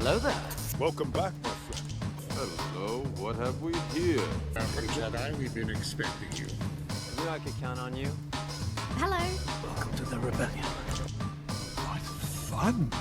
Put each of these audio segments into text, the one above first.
Hello there. Welcome back, my friend. Hello, what have we here? Jedi, we've been expecting you. Knew I could count on you. Hello. Welcome to the rebellion. What fun!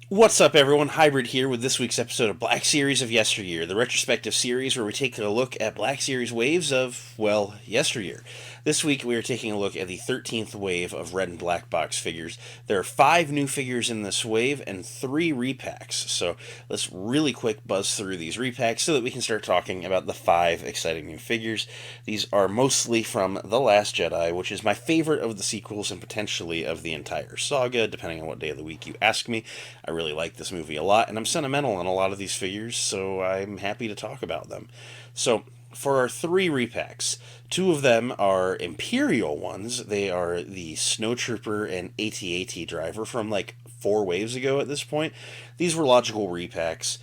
What's up, everyone? Hybrid here with this week's episode of Black Series of Yesteryear, the retrospective series where we take a look at Black Series waves of, well, yesteryear. This week we are taking a look at the 13th wave of red and black box figures. There are 5 new figures in this wave and 3 repacks, so let's really quick buzz through these repacks so that we can start talking about the 5 exciting new figures. These are mostly from The Last Jedi, which is my favorite of the sequels and potentially of the entire saga, depending on what day of the week you ask me. I really like this movie a lot, and I'm sentimental on a lot of these figures, so I'm happy to talk about them. So, for our 3 repacks, 2 of them are Imperial ones. They are the Snowtrooper and AT-AT driver from like 4 waves ago at this point. These were logical repacks.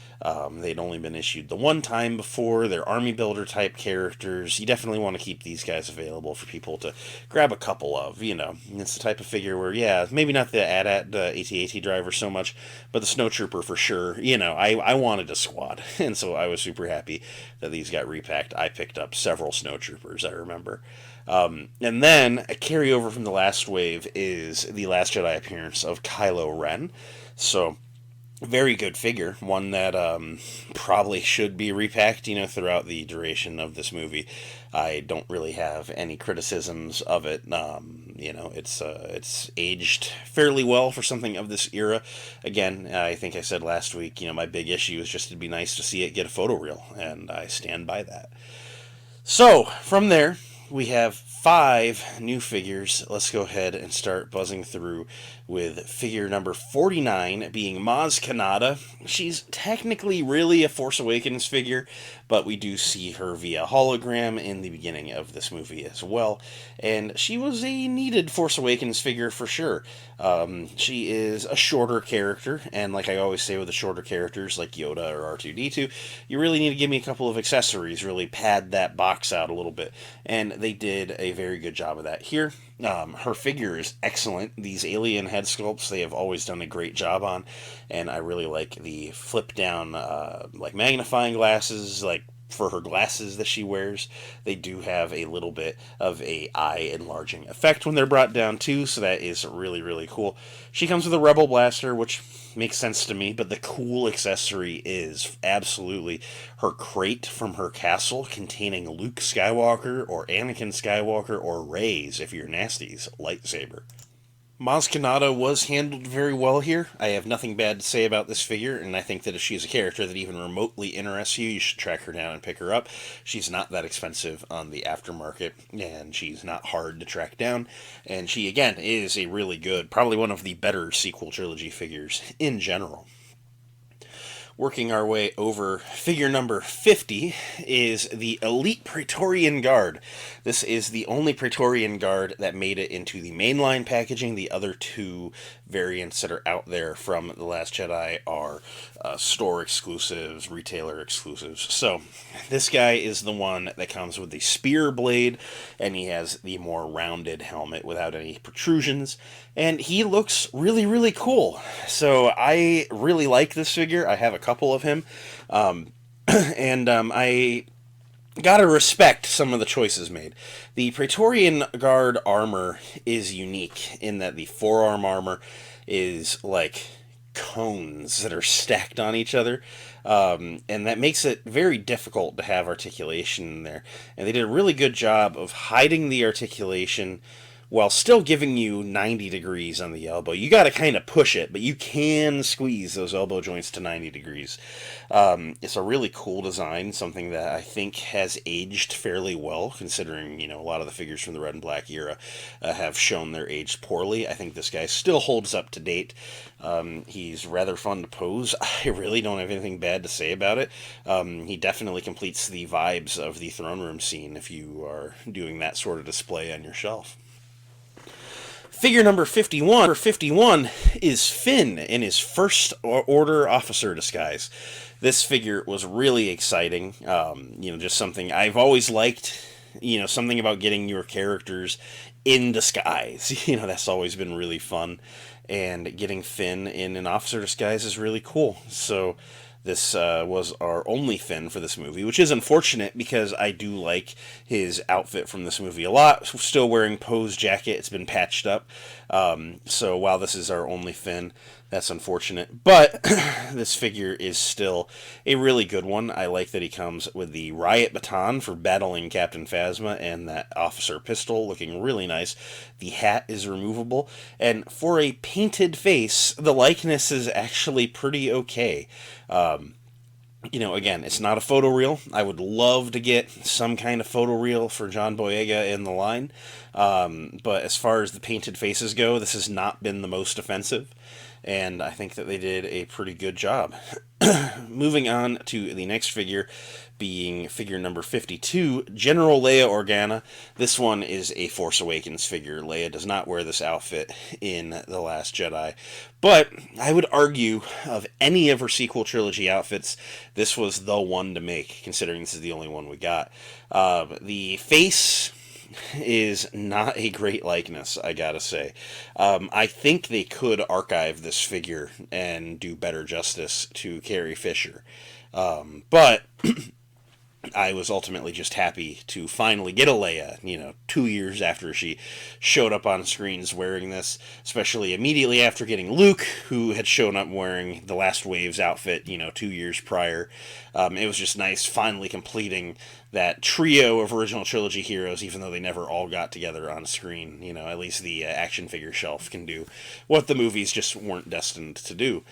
They'd only been issued the one time before. They're army builder type characters. You definitely want to keep these guys available for people to grab a couple of, you know. It's the type of figure where, yeah, maybe not the AT-AT driver so much, but the Snowtrooper for sure. You know, I wanted a squad, and so I was super happy that these got repacked. I picked up several Snowtroopers, I remember. And then a carryover from the last wave is the Last Jedi appearance of Kylo Ren. So, very good figure, one that probably should be repacked, you know, throughout the duration of this movie. I don't really have any criticisms of it. You know, it's aged fairly well for something of this era. Again, I think I said last week, you know, my big issue is just it'd be nice to see it get a photo reel, and I stand by that. So, from there, we have 5 new figures. Let's go ahead and start buzzing through with figure number 49 being Maz Kanata. She's technically really a Force Awakens figure, but we do see her via hologram in the beginning of this movie as well. And she was a needed Force Awakens figure for sure. She is a shorter character, and like I always say with the shorter characters like Yoda or R2-D2, you really need to give me a couple of accessories, really pad that box out a little bit. And they did a very good job of that here. Her figure is excellent. These alien head sculpts, they have always done a great job on, and I really like the flip down like magnifying glasses, like for her glasses that she wears. They do have a little bit of a eye enlarging effect when they're brought down too, so that is really, really cool. She comes with a Rebel Blaster, which makes sense to me, but the cool accessory is absolutely her crate from her castle containing Luke Skywalker or Anakin Skywalker or Rey's, if you're nasty's, lightsaber. Maz Kanata was handled very well here. I have nothing bad to say about this figure, and I think that if she's a character that even remotely interests you, you should track her down and pick her up. She's not that expensive on the aftermarket, and she's not hard to track down, and she, again, is a really good, probably one of the better sequel trilogy figures in general. Working our way over, figure number 50 is the Elite Praetorian Guard. This is the only Praetorian Guard that made it into the mainline packaging. The other 2 variants that are out there from The Last Jedi are store exclusives, retailer exclusives. So, this guy is the one that comes with the spear blade, and he has the more rounded helmet without any protrusions, and he looks really, really cool. So, I really like this figure. I have a couple of him, and I gotta respect some of the choices made. The Praetorian Guard armor is unique in that the forearm armor is like cones that are stacked on each other, and that makes it very difficult to have articulation in there. And they did a really good job of hiding the articulation while still giving you 90 degrees on the elbow. You got to kind of push it, but you can squeeze those elbow joints to 90 degrees. It's a really cool design, something that I think has aged fairly well, considering, you know, a lot of the figures from the red and black era have shown their age poorly. I think this guy still holds up to date. He's rather fun to pose. I really don't have anything bad to say about it. He definitely completes the vibes of the throne room scene if you are doing that sort of display on your shelf. Figure number 51 is Finn in his First Order officer disguise. This figure was really exciting. Just something I've always liked. Something about getting your characters in disguise. That's always been really fun. and getting Finn in an officer disguise is really cool. So this was our only Finn for this movie, which is unfortunate because I do like his outfit from this movie a lot. Still wearing Poe's jacket. It's been patched up. So while this is our only Finn, that's unfortunate. But this figure is still a really good one. I like that he comes with the riot baton for battling Captain Phasma and that officer pistol looking really nice. The hat is removable. And for a painted face, the likeness is actually pretty okay. Again, it's not a photoreal. I would love to get some kind of photoreal for John Boyega in the line. But as far as the painted faces go, this has not been the most offensive. And I think that they did a pretty good job. Moving on to the next figure, being figure number 52, General Leia Organa. This one is a Force Awakens figure. Leia does not wear this outfit in The Last Jedi. But I would argue, of any of her sequel trilogy outfits, this was the one to make, considering this is the only one we got. The face is not a great likeness, I gotta say. I think they could archive this figure and do better justice to Carrie Fisher. But I was ultimately just happy to finally get a Leia, 2 years after she showed up on screens wearing this, especially immediately after getting Luke, who had shown up wearing the Last Waves outfit, 2 years prior. It was just nice finally completing that trio of original trilogy heroes, even though they never all got together on screen. At least the action figure shelf can do what the movies just weren't destined to do.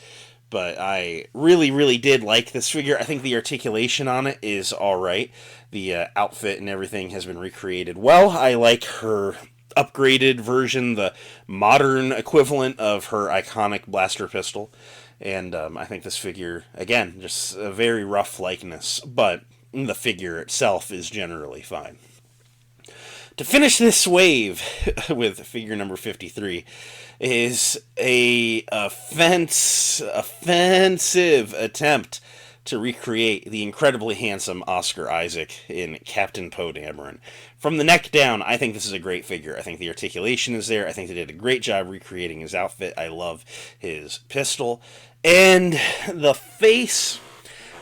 But I really, really did like this figure. I think the articulation on it is alright. The outfit and everything has been recreated well. I like her upgraded version, the modern equivalent of her iconic blaster pistol. And I think this figure, again, just a very rough likeness, but the figure itself is generally fine. To finish this wave with figure number 53 is a offensive attempt to recreate the incredibly handsome Oscar Isaac in Captain Poe Dameron. From the neck down, I think this is a great figure. I think the articulation is there. I think they did a great job recreating his outfit. I love his pistol. And the face,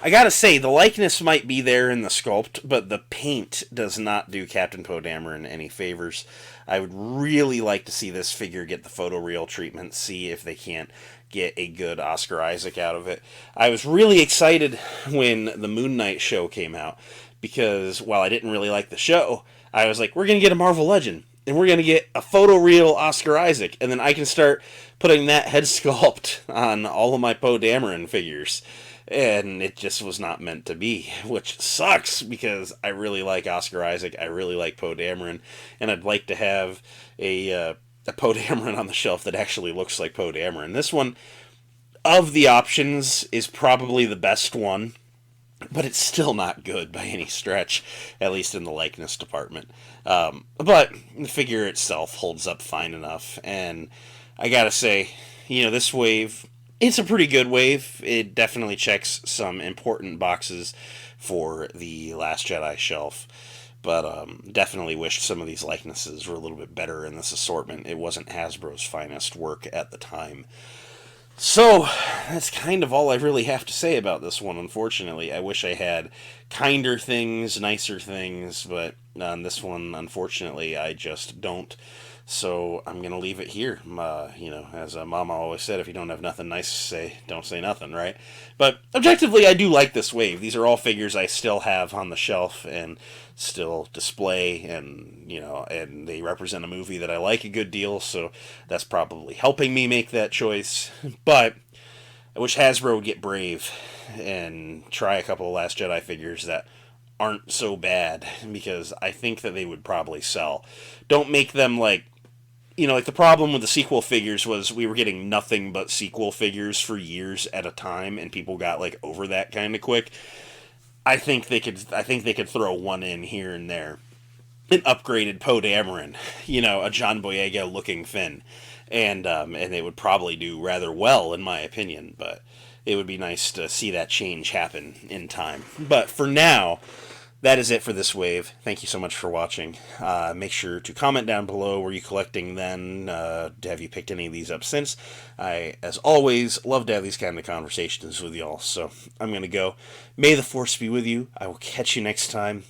I gotta say, the likeness might be there in the sculpt, but the paint does not do Captain Poe Dameron any favors. I would really like to see this figure get the photoreal treatment, see if they can't get a good Oscar Isaac out of it. I was really excited when the Moon Knight show came out, because while I didn't really like the show, I was like, we're going to get a Marvel Legend, and we're going to get a photoreal Oscar Isaac, and then I can start putting that head sculpt on all of my Poe Dameron figures. And it just was not meant to be, which sucks because I really like Oscar Isaac, I really like Poe Dameron, and I'd like to have a Poe Dameron on the shelf that actually looks like Poe Dameron. This one, of the options, is probably the best one, but it's still not good by any stretch, at least in the likeness department. But the figure itself holds up fine enough, and I gotta say, this wave, it's a pretty good wave. It definitely checks some important boxes for the Last Jedi shelf. But definitely wished some of these likenesses were a little bit better in this assortment. It wasn't Hasbro's finest work at the time. So, that's kind of all I really have to say about this one, unfortunately. I wish I had kinder things, nicer things, but on this one, unfortunately, I just don't. So I'm going to leave it here. As Mama always said, if you don't have nothing nice to say, don't say nothing, right? But objectively, I do like this wave. These are all figures I still have on the shelf and still display, and and they represent a movie that I like a good deal, so that's probably helping me make that choice. But I wish Hasbro would get brave and try a couple of Last Jedi figures that aren't so bad, because I think that they would probably sell. Don't make them like the problem with the sequel figures was we were getting nothing but sequel figures for years at a time, and people got over that kind of quick. I think they could throw one in here and there. An upgraded Poe Dameron, a John Boyega looking Finn, and they would probably do rather well in my opinion. But it would be nice to see that change happen in time. But for now, that is it for this wave. Thank you so much for watching. Make sure to comment down below. Were you collecting then? Have you picked any of these up since? I, as always, love to have these kind of conversations with y'all. So I'm going to go. May the Force be with you. I will catch you next time.